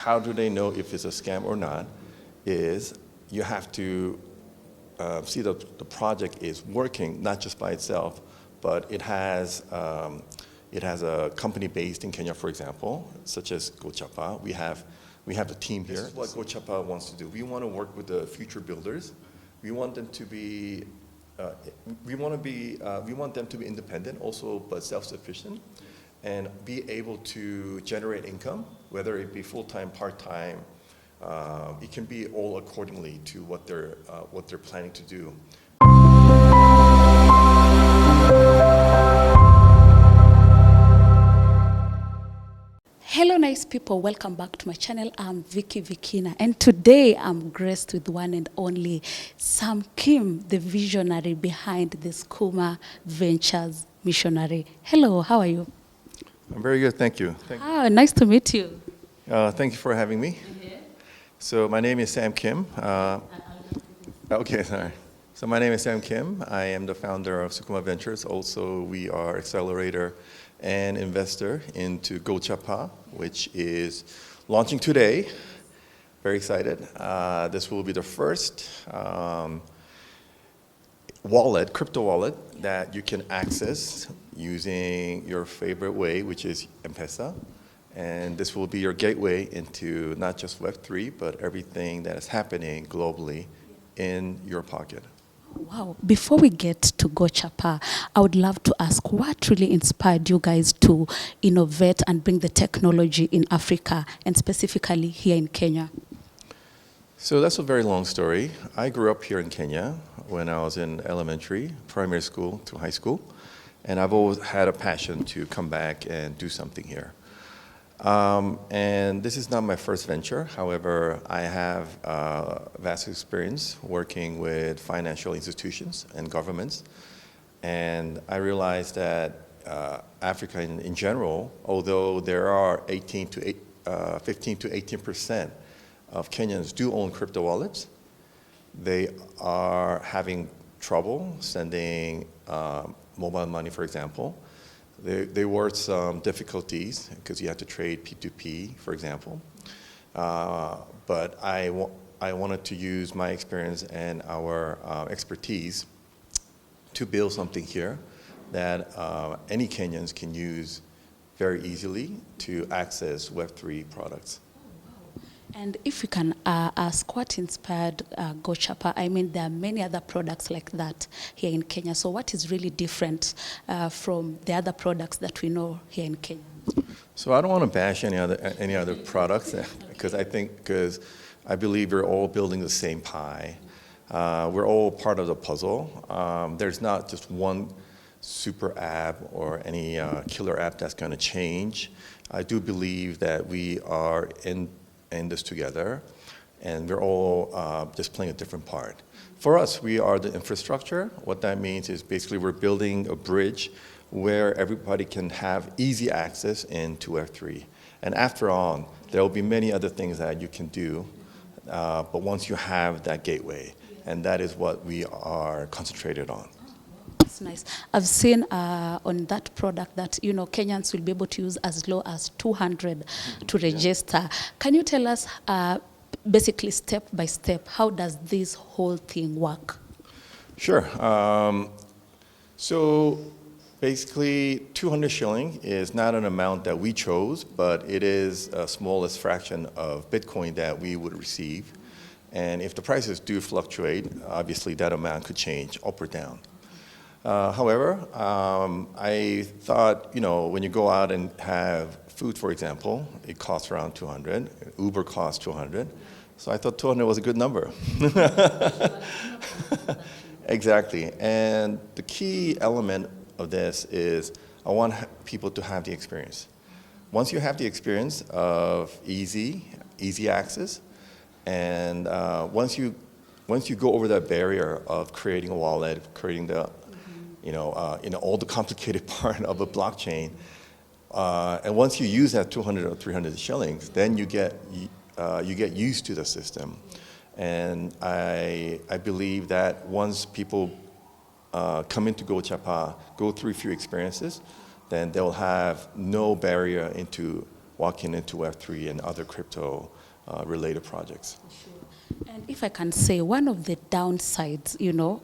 How do they know if it's a scam or not? Is you have to see that the project is working not just by itself, but it has a company based in Kenya, for example, such as Gochapa. We have the team here. This is what Gochapa wants to do. We want to work with the future builders. We want them to be we want them to be independent, also but self-sufficient, and be able to generate income, whether it be full-time, part-time. It can be all accordingly to what they're planning to do. Hello nice people, welcome back to my channel. I'm Vicky Vikina, and today I'm graced with one and only Sam Kim, the visionary behind the Skuma Ventures missionary. Hello, how are you? I'm very good, thank you. Nice to meet you. Thank you for having me. So my name is Sam Kim. Okay, sorry. So my name is Sam Kim. I am the founder of Skuma Ventures. Also, we are accelerator and investor into Gochapa, which is launching today. Very excited. This will be the first wallet, crypto wallet, that you can access using your favorite way, which is M-Pesa. And this will be your gateway into not just Web3, but everything that is happening globally in your pocket. Wow. Before we get to Gochapa, I would love to ask what really inspired you guys to innovate and bring the technology in Africa, and specifically here in Kenya? So that's a very long story. I grew up here in Kenya when I was in elementary, primary school to high school, and I've always had a passion to come back and do something here. And this is not my first venture. However, I have vast experience working with financial institutions and governments. And I realized that Africa in general, although there are 15 to 18% of Kenyans do own crypto wallets, they are having trouble sending mobile money, for example. There were some difficulties because you had to trade P2P, for example. But I wanted to use my experience and our expertise to build something here that any Kenyans can use very easily to access Web3 products. And if you can ask what inspired Gochapa, I mean, there are many other products like that here in Kenya. So what is really different from the other products that we know here in Kenya? So I don't want to bash any other products because I believe we're all building the same pie. We're all part of the puzzle. There's not just one super app or any killer app that's going to change. I do believe that we are in this together, and we're all just playing a different part. For us, we are the infrastructure. What that means is basically we're building a bridge where everybody can have easy access into Web3. And after all, there will be many other things that you can do, but once you have that gateway, and that is what we are concentrated on. That's nice. I've seen on that product that Kenyans will be able to use as low as 200 to register. Can you tell us basically step by step, how does this whole thing work? Sure. So basically 200 shilling is not an amount that we chose, but it is a smallest fraction of Bitcoin that we would receive. And if the prices do fluctuate, obviously that amount could change up or down. However, I thought, when you go out and have food, for example, it costs around 200. Uber costs 200. So I thought 200 was a good number. Exactly. And the key element of this is I want people to have the experience. Once you have the experience of easy access, and once you go over that barrier of creating a wallet, creating the all the complicated part of a blockchain. And once you use that 200 or 300 shillings, then you get used to the system. And I believe that once people come into Gochapa, go through a few experiences, then they'll have no barrier into walking into Web3 and other crypto related projects. And if I can say, one of the downsides,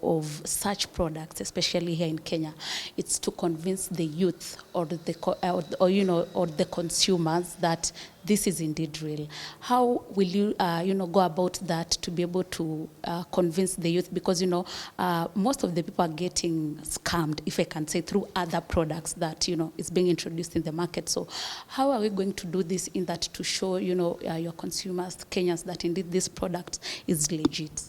of such products, especially here in Kenya, it's to convince the youth or the consumers that this is indeed real. How will you, go about that to be able to convince the youth? Because, most of the people are getting scammed, if I can say, through other products that, is being introduced in the market. So how are we going to do this in that to show, your consumers, Kenyans, that indeed this product is legit?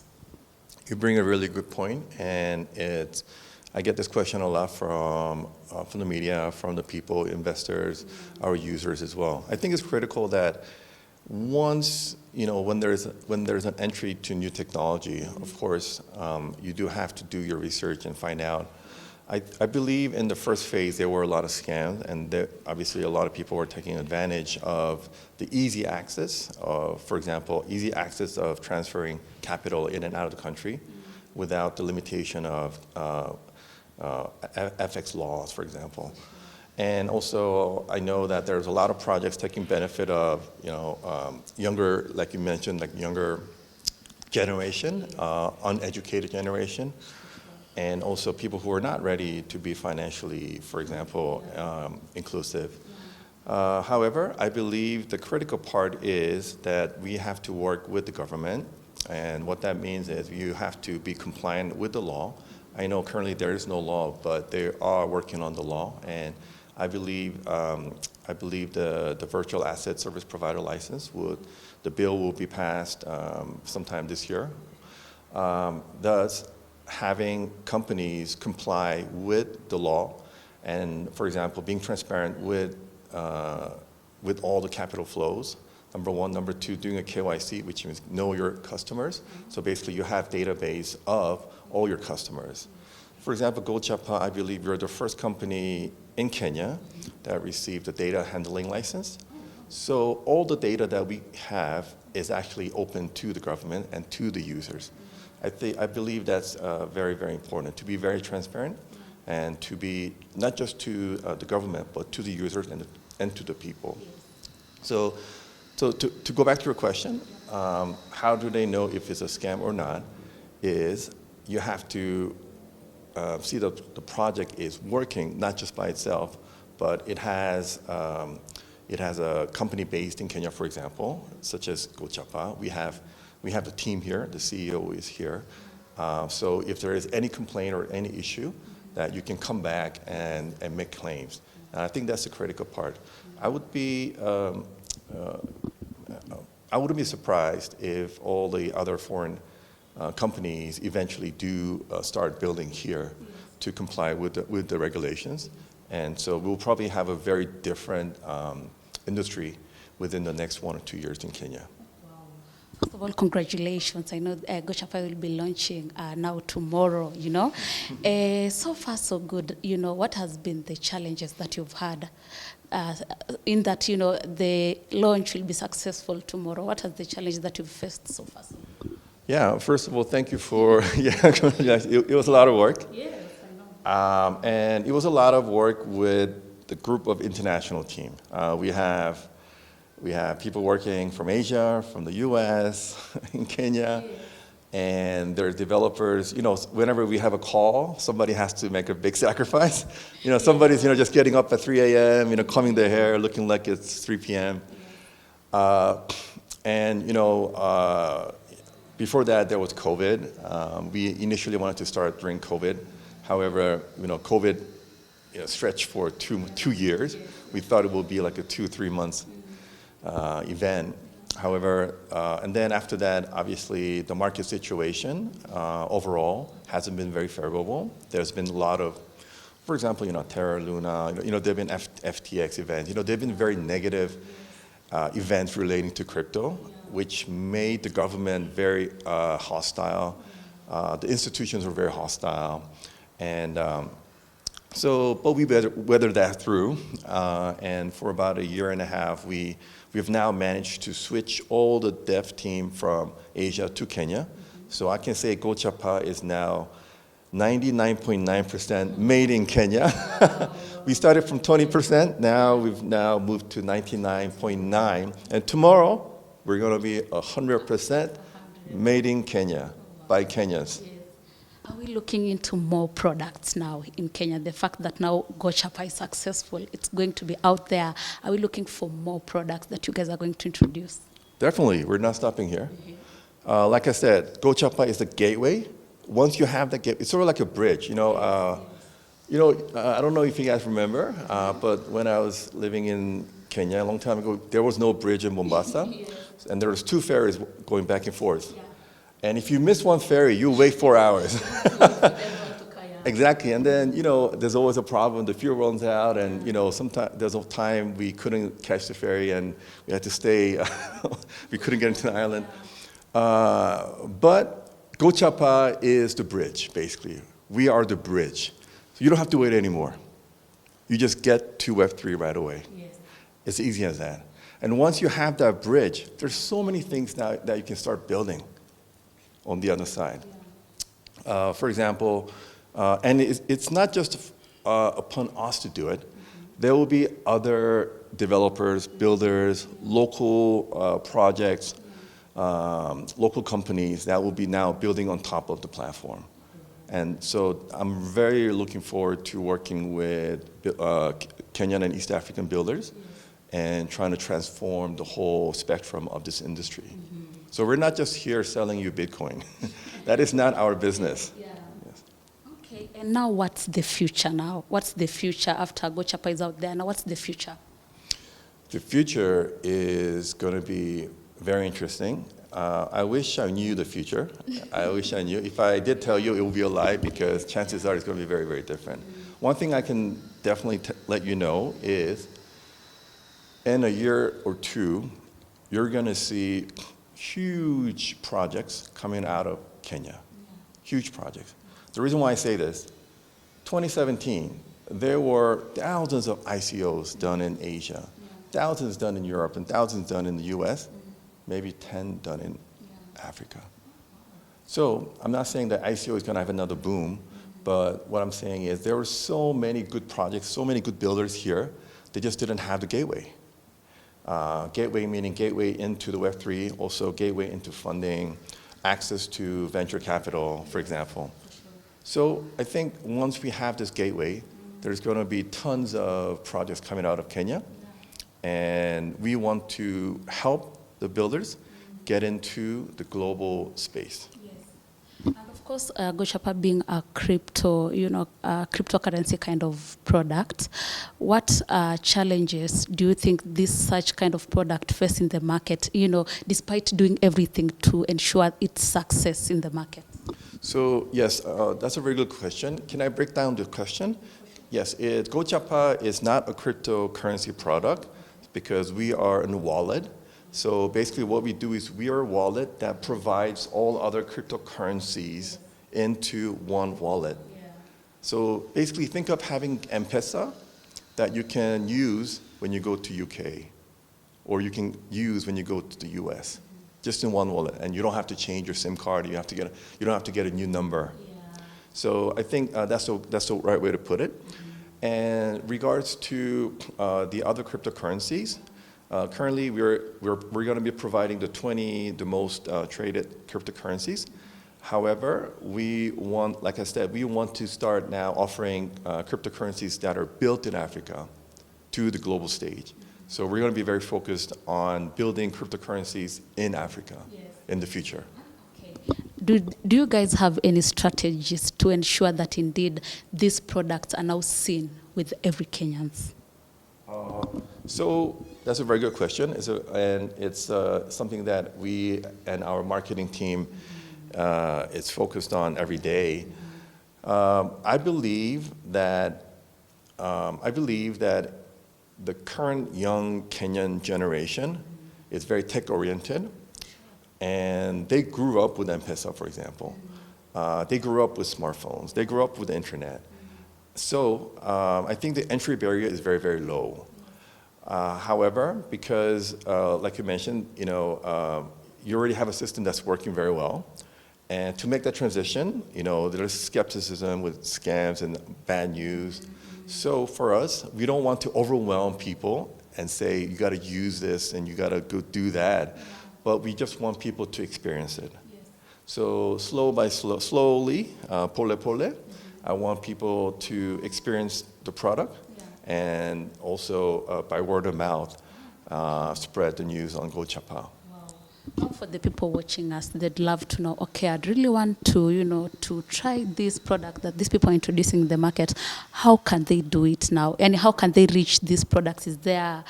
You bring a really good point, and I get this question a lot from the media, from the people, investors, our users as well. I think it's critical that once, when there's an entry to new technology, of course, you do have to do your research and find out. I believe in the first phase there were a lot of scams, and obviously a lot of people were taking advantage of the easy access, for example, easy access of transferring capital in and out of the country without the limitation of FX laws, for example. And also, I know that there's a lot of projects taking benefit of, younger, like you mentioned, like younger generation, uneducated generation, and also people who are not ready to be financially, for example, inclusive. However, I believe the critical part is that we have to work with the government, and what that means is you have to be compliant with the law. I know currently there is no law, but they are working on the law, and I believe the virtual asset service provider license the bill will be passed sometime this year. Thus, having companies comply with the law, and for example, being transparent with all the capital flows. Number one. Number two, doing a KYC, which means know your customers. So basically, you have database of all your customers. For example, Gochapa, I believe you're the first company in Kenya that received a data handling license. So all the data that we have is actually open to the government and to the users. I believe that's very, very important, to be very transparent and to be not just to the government, but to the users and to the people. So to go back to your question, how do they know if it's a scam or not, is you have to see that the project is working, not just by itself, but it has a company based in Kenya, for example, such as Gochapa. We have the team here, the CEO is here. So if there is any complaint or any issue, that you can come back and make claims. And I think that's the critical part. I wouldn't be surprised if all the other foreign companies eventually do start building here to comply with the regulations. And so we'll probably have a very different industry within the next 1 or 2 years in Kenya. First of all, congratulations. I know Gochapa will be launching now tomorrow, So far, so good. What has been the challenges that you've had in that, the launch will be successful tomorrow? What are the challenges that you've faced so far? Yeah, first of all, thank you for, it was a lot of work. Yes, I know. And it was a lot of work with the group of international team. We have people working from Asia, from the US, in Kenya, and there's developers. Whenever we have a call, somebody has to make a big sacrifice. Somebody's, just getting up at 3 a.m., combing their hair, looking like it's 3 p.m. Before that, there was COVID. We initially wanted to start during COVID. However, COVID stretched for two years. We thought it would be like a 2-3 months event. However, and then after that, obviously, the market situation overall hasn't been very favorable. There's been a lot of, for example, Terra Luna, there've been FTX events. There've been very negative events relating to crypto, which made the government very hostile. The institutions were very hostile. And but we weathered that through. And for about 1.5 years, we've now managed to switch all the dev team from Asia to Kenya. So I can say Gochapa is now 99.9% made in Kenya. We started from 20%, now we've now moved to 99.9%. And tomorrow, we're going to be 100% made in Kenya by Kenyans. Are we looking into more products now in Kenya? The fact that now Gochapa is successful, it's going to be out there. Are we looking for more products that you guys are going to introduce? Definitely, we're not stopping here. Like I said, Gochapa is the gateway. Once you have the gateway, it's sort of like a bridge. I don't know if you guys remember, but when I was living in Kenya a long time ago, there was no bridge in Mombasa, and there was 2 ferries going back and forth. Yeah. And if you miss one ferry, you wait 4 hours. Exactly, and then there's always a problem. The fuel runs out, and sometimes there's a time we couldn't catch the ferry, and we had to stay. We couldn't get into the island. But Gochapa is the bridge, basically. We are the bridge. So you don't have to wait anymore. You just get to Web3 right away. Yes. It's easy as that. And once you have that bridge, there's so many things now that you can start building on the other side. Yeah. For example, and it's not just upon us to do it. There will be other developers, builders, local projects, local companies that will be now building on top of the platform. And so I'm very looking forward to working with Kenyan and East African builders and trying to transform the whole spectrum of this industry. Mm-hmm. So we're not just here selling you Bitcoin. That is not our business. Yeah. Yes. Okay, and now what's the future now? What's the future after Gochapa is out there? Now what's the future? The future is going to be very interesting. I wish I knew the future. I wish I knew. If I did tell you, it would be a lie because chances are it's going to be very, very different. One thing I can definitely let you know is in a year or two, you're going to see huge projects coming out of Kenya. Huge projects. The reason why I say this, 2017, there were thousands of ICOs done in Asia, thousands done in Europe, and thousands done in the US. Maybe 10 done in Africa. So I'm not saying that ICO is going to have another boom, but what I'm saying is there were so many good projects, so many good builders here, they just didn't have the gateway. Gateway meaning gateway into the Web3, also gateway into funding, access to venture capital, for example. So I think once we have this gateway, there's going to be tons of projects coming out of Kenya, and we want to help the builders get into the global space. Yes. And of course, Gochapa being a crypto, cryptocurrency kind of product, what challenges do you think this such kind of product face in the market, despite doing everything to ensure its success in the market? So yes, that's a very good question. Can I break down the question? Yes, Gochapa is not a cryptocurrency product because we are a wallet. So basically what we do is we are a wallet that provides all other cryptocurrencies into one wallet. Yeah. So basically think of having M-Pesa that you can use when you go to UK, or you can use when you go to the US, just in one wallet. And you don't have to change your SIM card, you don't have to get a new number. Yeah. So I think that's the right way to put it. Mm-hmm. And regards to the other cryptocurrencies, currently, we're going to be providing the most traded cryptocurrencies. However, like I said, we want to start now offering cryptocurrencies that are built in Africa to the global stage. So we're going to be very focused on building cryptocurrencies in Africa in the future. Okay. Do you guys have any strategies to ensure that indeed these products are now seen with every Kenyans? So that's a very good question, and it's something that we and our marketing team is focused on every day. I believe that the current young Kenyan generation is very tech-oriented, and they grew up with M-Pesa, for example. They grew up with smartphones. They grew up with the internet. So I think the entry barrier is very, very low. However, because like you mentioned, you already have a system that's working very well, And to make that transition, there's skepticism with scams and bad news. So for us, we don't want to overwhelm people and say, you got to use this and you got to go do that. But we just want people to experience it. So slowly, pole, I want people to experience the product and also by word of mouth, spread the news on Gochapa. Now for the people watching us, they'd love to know, okay, I'd really want to, to try this product that these people are introducing in the market. How can they do it now? And how can they reach these products? Is there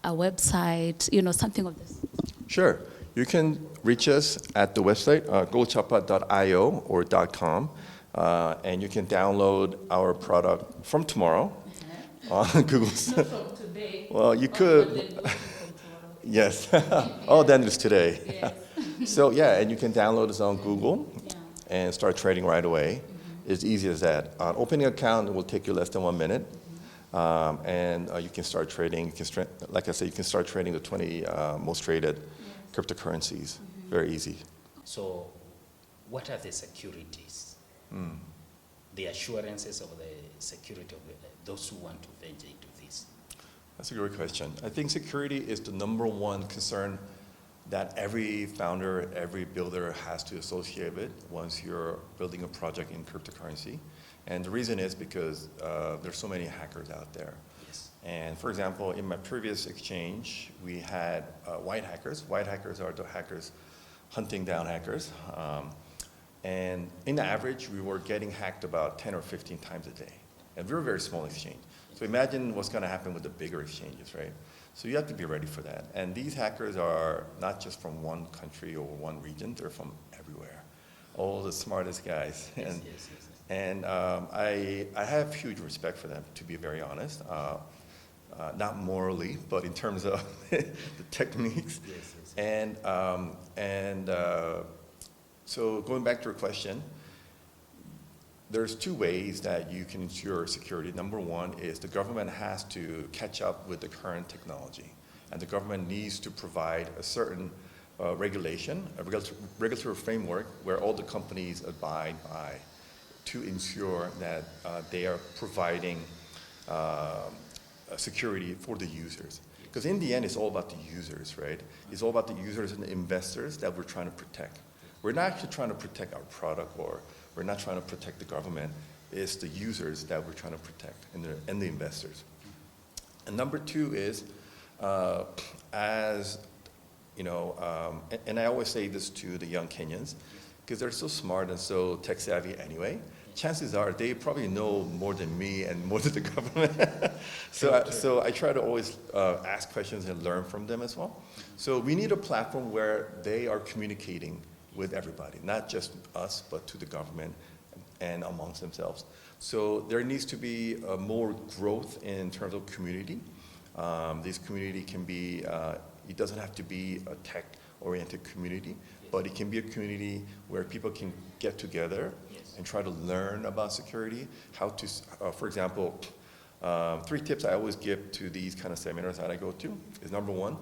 a website, something of this? Sure. You can reach us at the website, gochapa.io or .com, and you can download our product from tomorrow on Google. Not from today. Well, you could. Yes. Oh, then it's today. Yes. So yeah, and you can download us on Google and start trading right away. It's easy as that. Opening an account will take you less than 1 minute, and you can start trading. Like I said, you can start trading the 20 most traded cryptocurrencies. Very easy. So, what are the securities? The assurances of the security of those who want to venture into this? That's a great question. I think security is the number one concern that every founder, every builder has to associate with once you're building a project in cryptocurrency. And the reason is because there's so many hackers out there. Yes. And for example, in my previous exchange, we had white hackers. White hackers are the hackers hunting down hackers. And in average, we were getting hacked about 10 or 15 times a day. And we were a very small exchange. So imagine what's going to happen with the bigger exchanges, right? So you have to be ready for that. And these hackers are not just from one country or one region, they're from everywhere. All the smartest guys. And I have huge respect for them, to be very honest. Not morally, but in terms of the techniques. So going back to your question, there's two ways that you can ensure security. Number one is the government has to catch up with the current technology. And the government needs to provide a certain regulation, a regulatory framework where all the companies abide by to ensure that they are providing security for the users. Because in the end, it's all about the users, right? It's all about the users and the investors that we're trying to protect. We're not actually trying to protect our product, or we're not trying to protect the government. It's the users that we're trying to protect and the investors. And number two is, and I always say this to the young Kenyans, because they're so smart and so tech savvy anyway, chances are they probably know more than me and more than the government. So I try to always ask questions and learn from them as well. So we need a platform where they are communicating with everybody, not just us, but to the government and amongst themselves. So there needs to be more growth in terms of community. This community can be, it doesn't have to be a tech-oriented community, but it can be a community where people can get together and try to learn about security, how to, for example, 3 tips I always give to these kind of seminars that I go to is number one,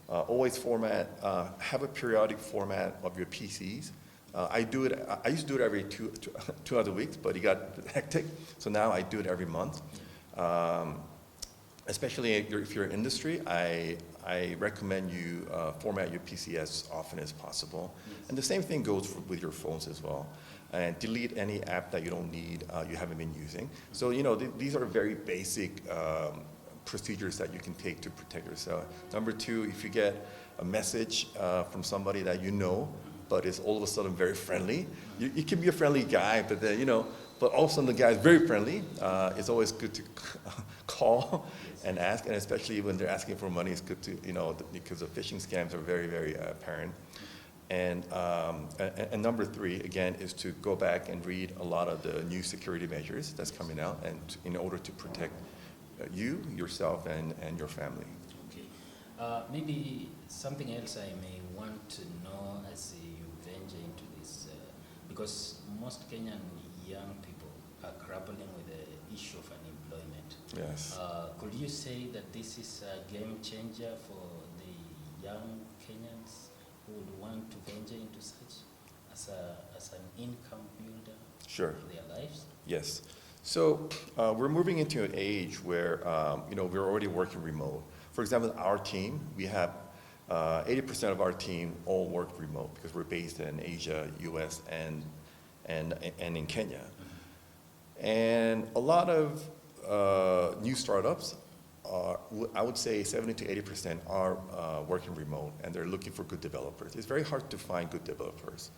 always have a periodic format of your PCs. I used to do it every two other weeks, but it got hectic. So now I do it every month. Especially if you're in industry, I recommend you format your PC as often as possible. And the same thing goes with your phones as well. And delete any app that you don't need, you haven't been using. So these are very basic procedures that you can take to protect yourself. Number two, if you get a message from somebody that you know, but is all of a sudden very friendly, you can be a friendly guy, but then, but all of a sudden the guy is very friendly. It's always good to call and ask, and especially when they're asking for money, it's good to, because the phishing scams are very, very apparent. And number three, again, is to go back and read a lot of the new security measures that's coming out, and in order to protect you, yourself, and your family. Okay. Maybe something else I may want to know as you venture into this, because most Kenyan young people are grappling with the issue of unemployment. Yes. Could you say that this is a game changer for the young Kenyans who would want to venture into such as an income builder Sure. in their lives? Yes. So we're moving into an age where we're already working remote. For example, our team, we have 80% of our team all work remote because we're based in Asia, US, and in Kenya. And a lot of new startups I would say 70 to 80% are working remote, and they're looking for good developers. It's very hard to find good developers.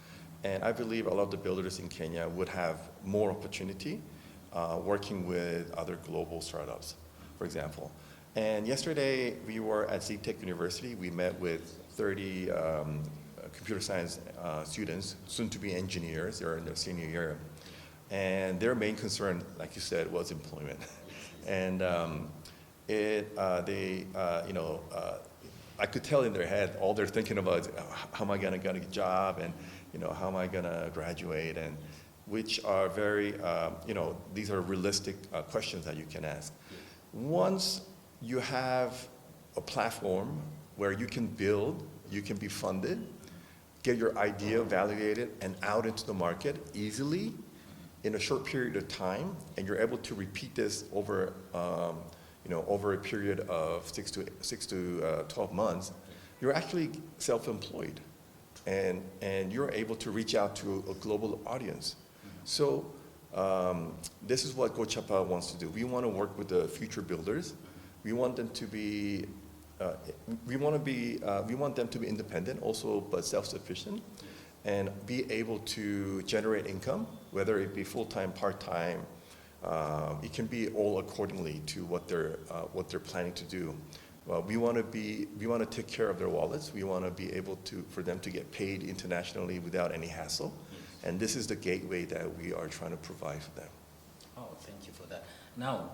And I believe a lot of the builders in Kenya would have more opportunity working with other global startups, for example. And yesterday, we were at Tech University. We met with 30 computer science students, soon to be engineers. They're in their senior year. And their main concern, like you said, was employment. And I could tell in their head, all they're thinking about is, how am I gonna get a job, and how am I gonna graduate, and which are very, these are realistic questions that you can ask. Once you have a platform where you can build, you can be funded, get your idea validated and out into the market easily in a short period of time, and you're able to repeat this over, over a period of 6 to 12 months, you're actually self-employed, and you're able to reach out to a global audience. So this is what Gochapa wants to do. We want to work with the future builders. We want them to be, we want them to be independent also, but self-sufficient, and be able to generate income, whether it be full-time, part-time. It can be all accordingly to what they're planning to do. We want to take care of their wallets. We want to be able for them to get paid internationally without any hassle. And this is the gateway that we are trying to provide for them. Oh, thank you for that. Now,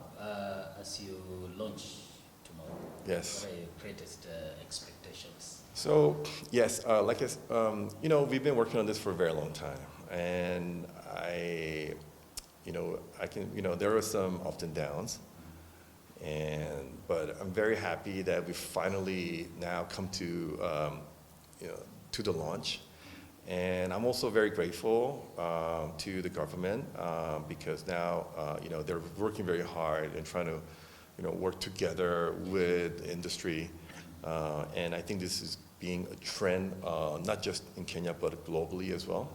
as you launch tomorrow, yes, what are your greatest expectations? So, yes, like we've been working on this for a very long time, and there are some ups and downs, but I'm very happy that we finally now come to the launch. And I'm also very grateful to the government because now they're working very hard and trying to work together with industry. And I think this is being a trend, not just in Kenya, but globally as well.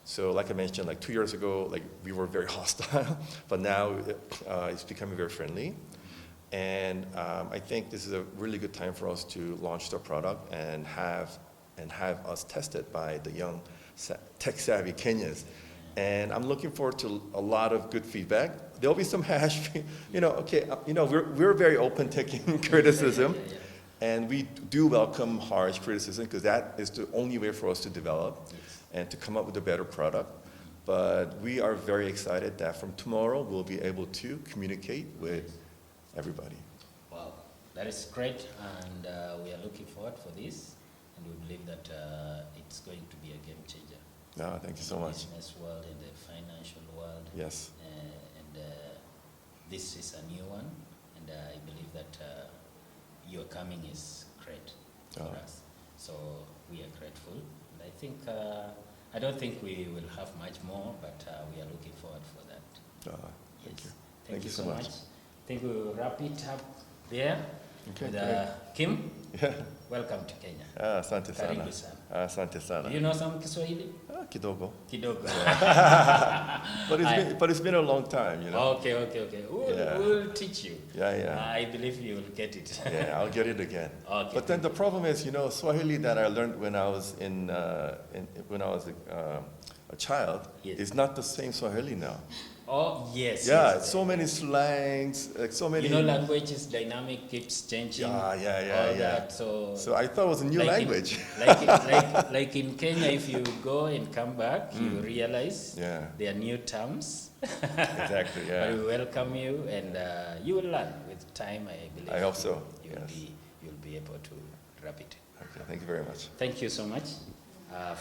So like I mentioned, like 2 years ago, we were very hostile, but now it's becoming very friendly. And I think this is a really good time for us to launch the product and have us tested by the young tech-savvy Kenyans. And I'm looking forward to a lot of good feedback. There'll be some hash, we're very open taking criticism. And we do welcome harsh criticism because that is the only way for us to develop and to come up with a better product. But we are very excited that from tomorrow we'll be able to communicate with everybody. Wow, that is great, and we are looking forward for this, and we believe that it's going to be a game changer. No, thank you so much. In the business world, in the financial world. Yes. And this is a new one, and I believe that your coming is great for us. So we are grateful, and I think I don't think we will have much more, but we are looking forward for that. Thank you. Thank you so much. I think we'll wrap it up there. Okay, with Kim. Yeah. Welcome to Kenya. Asante sana. Karibu sana. Asante sana. Do you know some Kiswahili? Kidogo. Kidogo. But it's been a long time, Okay. We'll teach you. Yeah. I believe you will get it. Yeah, I'll get it again. Okay. But then the problem is, Swahili that I learned when I was a child is not the same Swahili now. Oh, yes. Yeah, yes. so many slangs, so many. Language is dynamic, keeps changing. Yeah. That, so I thought it was a new language. Like in Kenya, if you go and come back, you realize there are new terms. Exactly, yeah. But we welcome you, and you will learn with time, I believe. I hope so. You'll be able to wrap it. Okay, thank you very much. Thank you so much.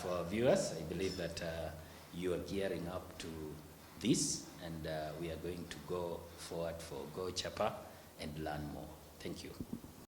For our viewers, I believe that you are gearing up to this, and we are going to go forward for Gochapa and learn more. Thank you.